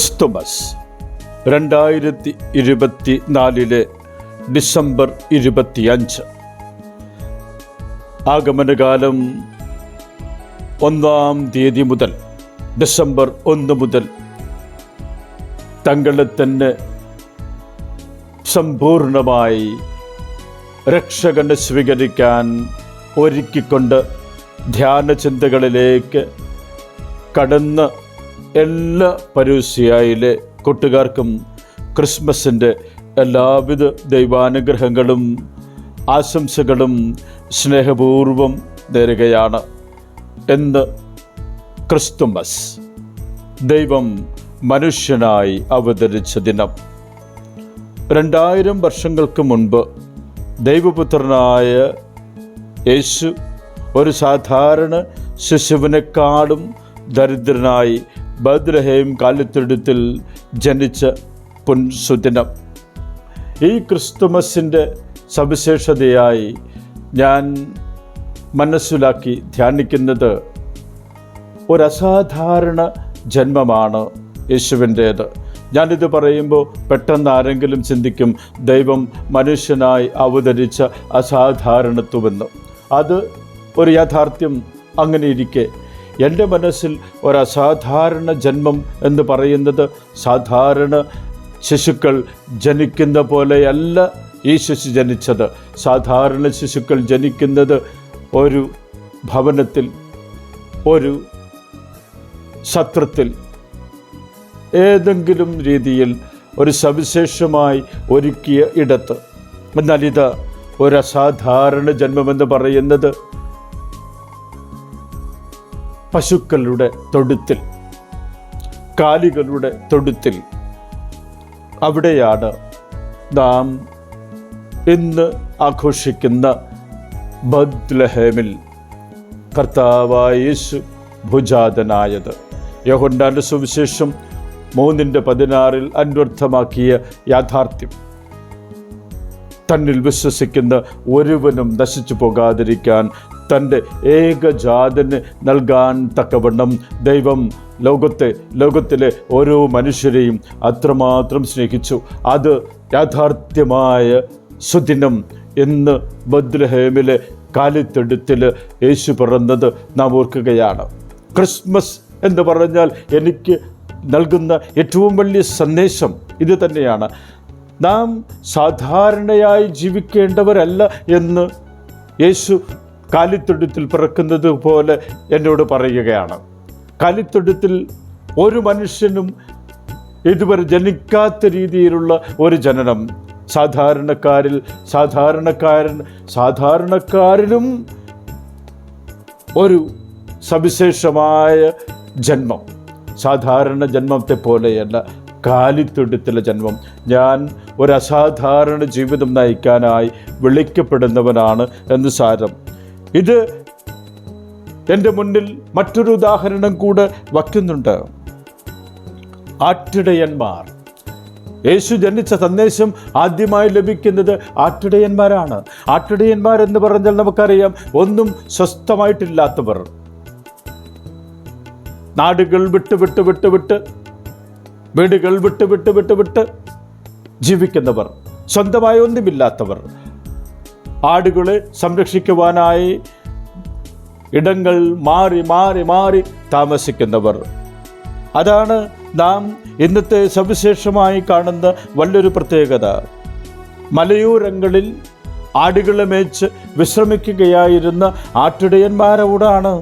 Christmas 2024 December 25. ആഗമനകാലം 1 മുതൽ December 1 മുതൽ തങ്ങളെ തന്നെ സമ്പൂർണമായി രക്ഷകനെ സ്വീകരിക്കാൻ ഒരുക്കിക്കൊണ്ട് ധ്യാനചിന്തകളിലേക്ക് കടന്ന് എല്ലാ പരൂസിയായിലെ കൂട്ടുകാർക്കും ക്രിസ്മസിൻ്റെ എല്ലാവിധ ദൈവാനുഗ്രഹങ്ങളും ആശംസകളും സ്നേഹപൂർവം നേരുകയാണ്. എന്ന് ക്രിസ്തുമസ്, ദൈവം മനുഷ്യനായി അവതരിച്ച ദിനം. 2000 വർഷങ്ങൾക്ക് മുൻപ് ദൈവപുത്രനായ യേശു ഒരു സാധാരണ ശിശുവിനെക്കാളും ദരിദ്രനായി ബത്ലഹേം കാലിത്തൊഴുത്തിൽ ജനിച്ച പുൻസുദിനം. ഈ ക്രിസ്തുമസിൻ്റെ സവിശേഷതയായി ഞാൻ മനസ്സിലാക്കി ധ്യാനിക്കുന്നത് ഒരസാധാരണ ജന്മമാണ് യേശുവിൻ്റേത്. ഞാനിത് പറയുമ്പോൾ പെട്ടെന്ന് ആരെങ്കിലും ചിന്തിക്കും ദൈവം മനുഷ്യനായി അവതരിച്ച അസാധാരണത്വമെന്ന്. അത് ഒരു യാഥാർത്ഥ്യം. അങ്ങനെ ഇരിക്കെ എൻ്റെ മനസ്സിൽ ഒരസാധാരണ ജന്മം എന്ന് പറയുന്നത് സാധാരണ ശിശുക്കൾ ജനിക്കുന്ന പോലെയല്ല ഈ ശിശു ജനിച്ചത്. സാധാരണ ശിശുക്കൾ ജനിക്കുന്നത് ഒരു ഭവനത്തിൽ, ഒരു സത്രത്തിൽ, ഏതെങ്കിലും രീതിയിൽ ഒരു സവിശേഷമായി ഒരുക്കിയ ഇടത്ത്. എന്നാൽ ഇത് ഒരസാധാരണ ജന്മമെന്ന് പറയുന്നത് പശുക്കളുടെ തൊഴുത്തിൽ, കാലികളുടെ തൊഴുത്തിൽ. അവിടെയാണ് നാം ഇന്ന് ആഘോഷിക്കുന്ന ബത്ലഹേമിൽ കർത്താവായ യേശു ഭുജാതനായത്. യോഹന്നാന്റെ സുവിശേഷം 3:16 അന്വർത്ഥമാക്കിയ യാഥാർത്ഥ്യം. തന്നിൽ വിശ്വസിക്കുന്ന ഒരുവനും നശിച്ചു പോകാതിരിക്കാൻ തൻ്റെ ഏകജാതന് നൽകാൻ തക്കവണ്ണം ദൈവം ലോകത്തിലെ ഓരോ മനുഷ്യരെയും അത്രമാത്രം സ്നേഹിച്ചു. അത് യാഥാർത്ഥ്യമായ സുദിനം. ഇന്ന് ബത്ലഹേമിലെ കാലിത്തൊഴുത്തിൽ യേശു പിറന്നത് നാം ഓർക്കുകയാണ്. ക്രിസ്മസ് എന്ന് പറഞ്ഞാൽ എനിക്ക് നൽകുന്ന ഏറ്റവും വലിയ സന്ദേശം ഇത് തന്നെയാണ്. നാം സാധാരണയായി ജീവിക്കേണ്ടവരല്ല എന്ന് യേശു കാലിത്തൊഴുത്തിൽ പിറക്കുന്നത് പോലെ എന്നോട് പറയുകയാണ്. കാലിത്തൊഴുത്തിൽ ഒരു മനുഷ്യനും ഇതുവരെ ജനിക്കാത്ത രീതിയിലുള്ള ഒരു ജനനം. സാധാരണക്കാരിലും ഒരു സവിശേഷമായ ജന്മം. സാധാരണ ജന്മത്തെ പോലെയല്ല കാലിത്തൊഴുത്തിലെ ജന്മം. ഞാൻ ഒരു അസാധാരണ ജീവിതം നയിക്കാനായി വിളിക്കപ്പെടുന്നവനാണ് എന്ന് സാരം. ഇത് എൻ്റെ മുന്നിൽ മറ്റൊരു ഉദാഹരണം കൂടെ വയ്ക്കുന്നുണ്ട്. ആട്ടിടയന്മാർ. യേശു ജനിച്ച സന്ദേശം ആദ്യമായി ലഭിക്കുന്നത് ആട്ടിടയന്മാരാണ്. ആട്ടിടയന്മാരെന്ന് പറഞ്ഞാൽ നമുക്കറിയാം, ഒന്നും സ്വസ്ഥമായിട്ടില്ലാത്തവർ, നാടുകൾ വിട്ട് വീടുകൾ വിട്ട് ജീവിക്കുന്നവർ, സ്വന്തമായി ഒന്നുമില്ലാത്തവർ, ആടുകളെ സംരക്ഷിക്കുവാനായി ഇടങ്ങൾ മാറി താമസിക്കുന്നവർ. അതാണ് നാം ഇന്നത്തെ സവിശേഷമായി കാണുന്ന വലിയൊരു പ്രത്യേകത. മലയോരങ്ങളിൽ ആടുകളെ മേച്ച് വിശ്രമിക്കുകയായിരുന്ന ആട്ടിടയന്മാരോടാണ്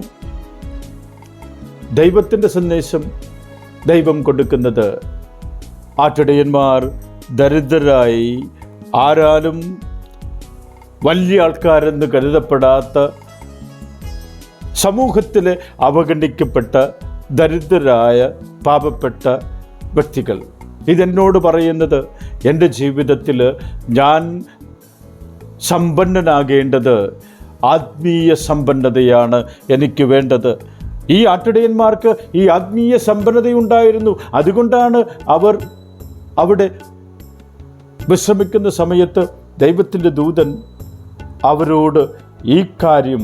ദൈവത്തിൻ്റെ സന്ദേശം ദൈവം കൊടുക്കുന്നത്. ആട്ടിടയന്മാർ ദരിദ്രരായി, ആരാലും വലിയ ആൾക്കാരെന്ന് കരുതപ്പെടാത്ത, സമൂഹത്തിലെ അവഗണിക്കപ്പെട്ട ദരിദ്രരായ പാപപ്പെട്ട വ്യക്തികൾ. ഇതെന്നോട് പറയുന്നത് എൻ്റെ ജീവിതത്തിൽ ഞാൻ സമ്പന്നനാകേണ്ടത് ആത്മീയ സമ്പന്നതയാണ് എനിക്ക് വേണ്ടത്. ഈ ആട്ടിടയന്മാർക്ക് ഈ ആത്മീയ സമ്പന്നതയുണ്ടായിരുന്നു. അതുകൊണ്ടാണ് അവർ അവിടെ വിശ്രമിക്കുന്ന സമയത്ത് ദൈവത്തിൻ്റെ ദൂതൻ അവരോട് ഈ കാര്യം,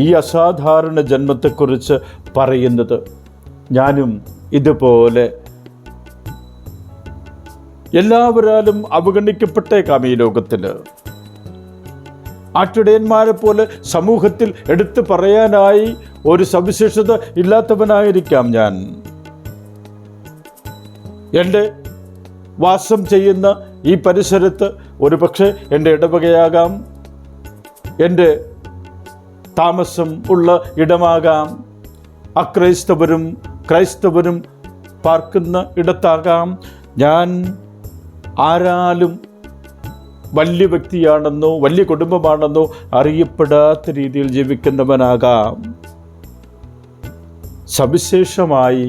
ഈ അസാധാരണ ജന്മത്തെക്കുറിച്ച് പറയുന്നത്. ഞാനും ഇതുപോലെ എല്ലാവരാലും അവഗണിക്കപ്പെട്ടേക്കാം ഈ ലോകത്തിൽ. ആട്ടിടയന്മാരെ പോലെ സമൂഹത്തിൽ എടുത്തു പറയാനായി ഒരു സവിശേഷത ഇല്ലാത്തവനായിരിക്കാം ഞാൻ. എൻ്റെ വാസം ചെയ്യുന്ന ഈ പരിസരത്ത് ഒരു പക്ഷേ എൻ്റെ ഇടവകയാകാം, എൻ്റെ താമസം ഉള്ള ഇടമാകാം, അക്രൈസ്തവരും ക്രൈസ്തവരും പാർക്കുന്ന ഇടത്താകാം. ഞാൻ ആരാലും വലിയ വ്യക്തിയാണെന്നോ വലിയ കുടുംബമാണെന്നോ അറിയപ്പെടാത്ത രീതിയിൽ ജീവിക്കുന്നവനാകാം. സവിശേഷമായി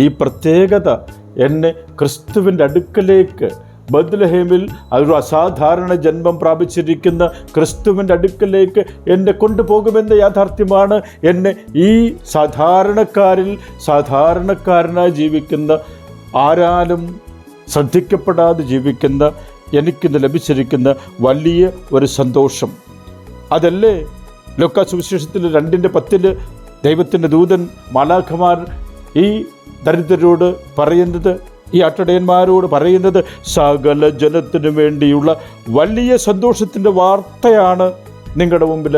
ഈ പ്രത്യേകത എന്നെ ക്രിസ്തുവിൻ്റെ അടുക്കലേക്ക്, ബത്ലഹേമിൽ ഒരു അസാധാരണ ജന്മം പ്രാപിച്ചിരിക്കുന്ന ക്രിസ്തുവിൻ്റെ അടുക്കലേക്ക് എന്നെ കൊണ്ടുപോകുമെന്ന യാഥാർത്ഥ്യമാണ് എന്നെ ഈ സാധാരണക്കാരനായി ജീവിക്കുന്ന, ആരാലും ശ്രദ്ധിക്കപ്പെടാതെ ജീവിക്കുന്ന എനിക്കിന്ന് ലഭിച്ചിരിക്കുന്ന വലിയ ഒരു സന്തോഷം. അതല്ലേ ലൂക്കാ സുവിശേഷത്തിൽ 2:10 ദൈവത്തിൻ്റെ ദൂതൻ മാലാഖമാർ ഈ ദരിദ്രരോട് പറയുന്നത്, ഈ ആട്ടിടയന്മാരോട് പറയുന്നത്, സകല ജനത്തിനു വേണ്ടിയുള്ള വലിയ സന്തോഷത്തിൻ്റെ വാർത്തയാണ് നിങ്ങളുടെ മുമ്പിൽ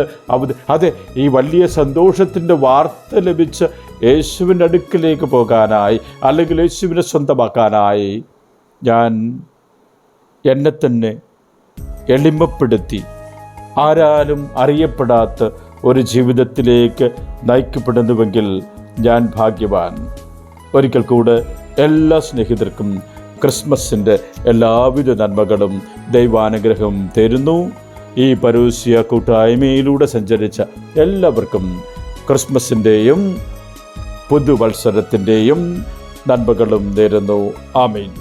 അതെ, ഈ വലിയ സന്തോഷത്തിൻ്റെ വാർത്ത ലഭിച്ച യേശുവിൻ്റെ അടുക്കിലേക്ക് പോകാനായി, അല്ലെങ്കിൽ യേശുവിനെ സ്വന്തമാക്കാനായി ഞാൻ എന്നെ തന്നെ എളിമപ്പെടുത്തി ആരാലും അറിയപ്പെടാത്ത ഒരു ജീവിതത്തിലേക്ക് നയിക്കപ്പെടുന്നുവെങ്കിൽ ഞാൻ ഭാഗ്യവാൻ. ഒരിക്കൽ കൂടെ എല്ലാ സ്നേഹിതർക്കും ക്രിസ്മസിൻ്റെ എല്ലാവിധ നന്മകളും ദൈവാനുഗ്രഹവും തരുന്നു. ഈ പരൂസ്യ കൂട്ടായ്മയിലൂടെ സഞ്ചരിച്ച എല്ലാവർക്കും ക്രിസ്മസിൻ്റെയും പുതുവത്സരത്തിൻ്റെയും നന്മകളും നേരുന്നു. ആമേൻ.